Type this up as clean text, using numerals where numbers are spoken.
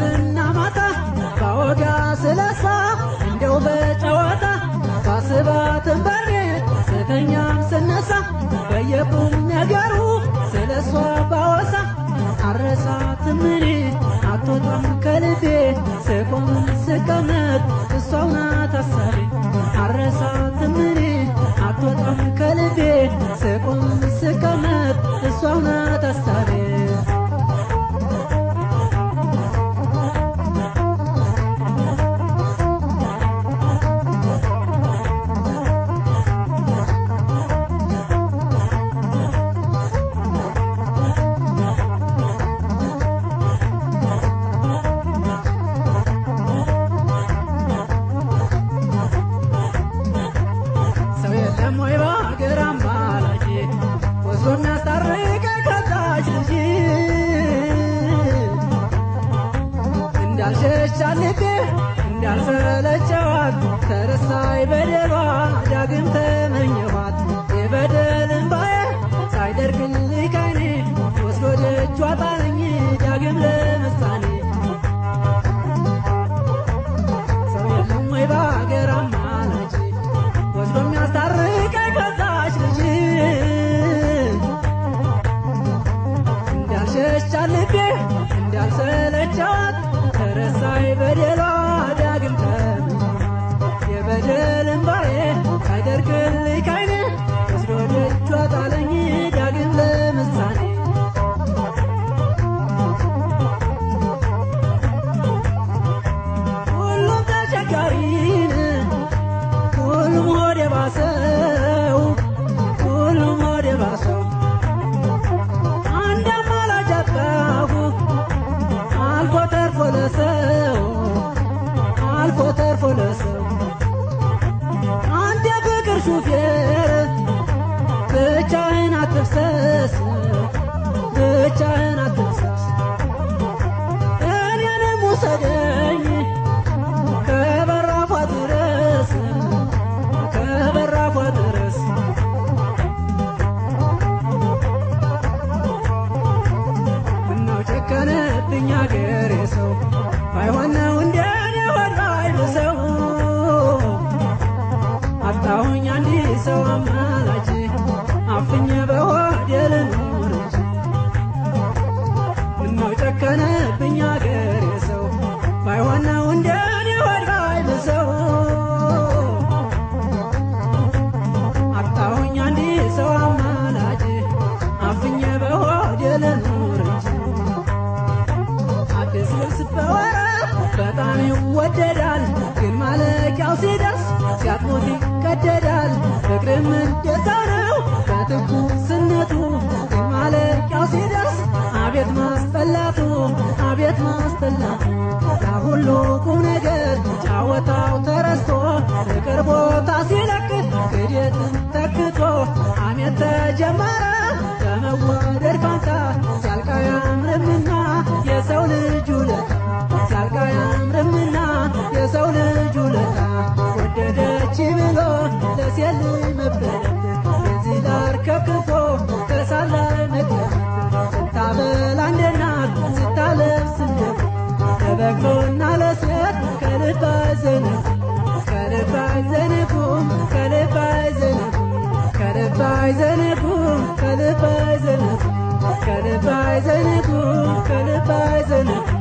ጠዋትና ማታ ባወጋ ስለሷ እንደው በጨዋታ ሳስባትን በሬ ስተኛም ስነሳ በየቁም ነገሩ ስለሷ ባወሳ አረሳትም እኔ አትወጣም ከልቤ ስቆም ስቀመጥ እሷው ናት ሐሳቤ አረሳትም እኔ አትወጣም ከልቤ ስቆም ስቀመጥ እሷው ናት ሐሳቤ እንዳልሸሻልቤ እንዳልሰለቸዋት ተረሳይ በደሏ ዳግም ተመኘኋት የበደል እንባዬ ሳይደርቅልኝ ከዓይኔ ወስዶ ደጇ ጣለኝ ዳግም ለምሳሌ ሰው የለም ወይ በአገር አማላጅ ወስዶ የሚያስታርቀኝ ከዛች ልጅ እንዳልሸሻልቤ እንዳልሰለቸዋት ተረሳይ በደሏ ዳግም ተመኘኋት የበደል እንባዬ ሳይደርቅልኝ ከዓይኔ ወስዶ ደጇ ጣለኝ ዳግም ለምሳሌ ሁሉም ተቸጋሪን ሁሉም ሆድ የባሰው ሁሉም ሆድ የባሰው አንድ አማላጅ አጣሁ አልፎ ተርፎ ለሰው አልፎ ተርፎ ለሰው አንድ የፍቅር ሹፌር ብቻህን አትፍሰስ ብቻህን አትፍሰስ እኔንም ውሰደኝ ከበራፏ ድረስ ከበራፏ ድረስ ምነው ጨከነብኝ አገሬ ሰው ባይሆን ነው እንደኔ ሆድ ባይብሰው አጣሁኝ አንድ ሰው አማላጅ አፍኜ በሆዴ ልኑር እንጂ ምነው ጨከነብኝ አገሬ ሰው ባይሆን ነው እንደኔ ሆድ ባይብሰው አጣሁኝ አንድ ሰው አማላጅ አፍኜ በሆዴ ልኑር እንጂ አዲስ ልብስ በወራት በጣም ይወደዳል ግን ማለቂያው ሲደርስ ሲያጥሙት ይቀደዳል ፍቅርም እንደዛው ነው በትኩስነቱ ግን ማለቂያው ሲደርስ አቤት ማስጠላቱ አቤት ማስጠላቱ ያ ሁሉ ቁም ነገር ጫወታው ተረስቶ ፍቅር ቦታ ሲለቅ ክደትን ተክቶ ሐሜት ተጀመረ በመወደድ ፋንታ ሲያልቅ አያምርምና የሰው ልጅ ውለታ ሲያልቅ አያምርምና የሰው ልጅ ውለታ ወደደች ብሎ ለሴት ልጅ መበለት በዚህ ዳር ከክፎ ከሳት ላይ መቀመጥ ስታበላ እንደ እናት ስታለብስ እንደ ለበጎና ለሴት ከልብ አይዘነጉም ከልብ አይዘነጉም ከልብ አይዘነጉም ከልብ አይዘነጉም ከልብ አይዘነጉም ከልብ አይዘነጉም ከልብ አይዘነጉም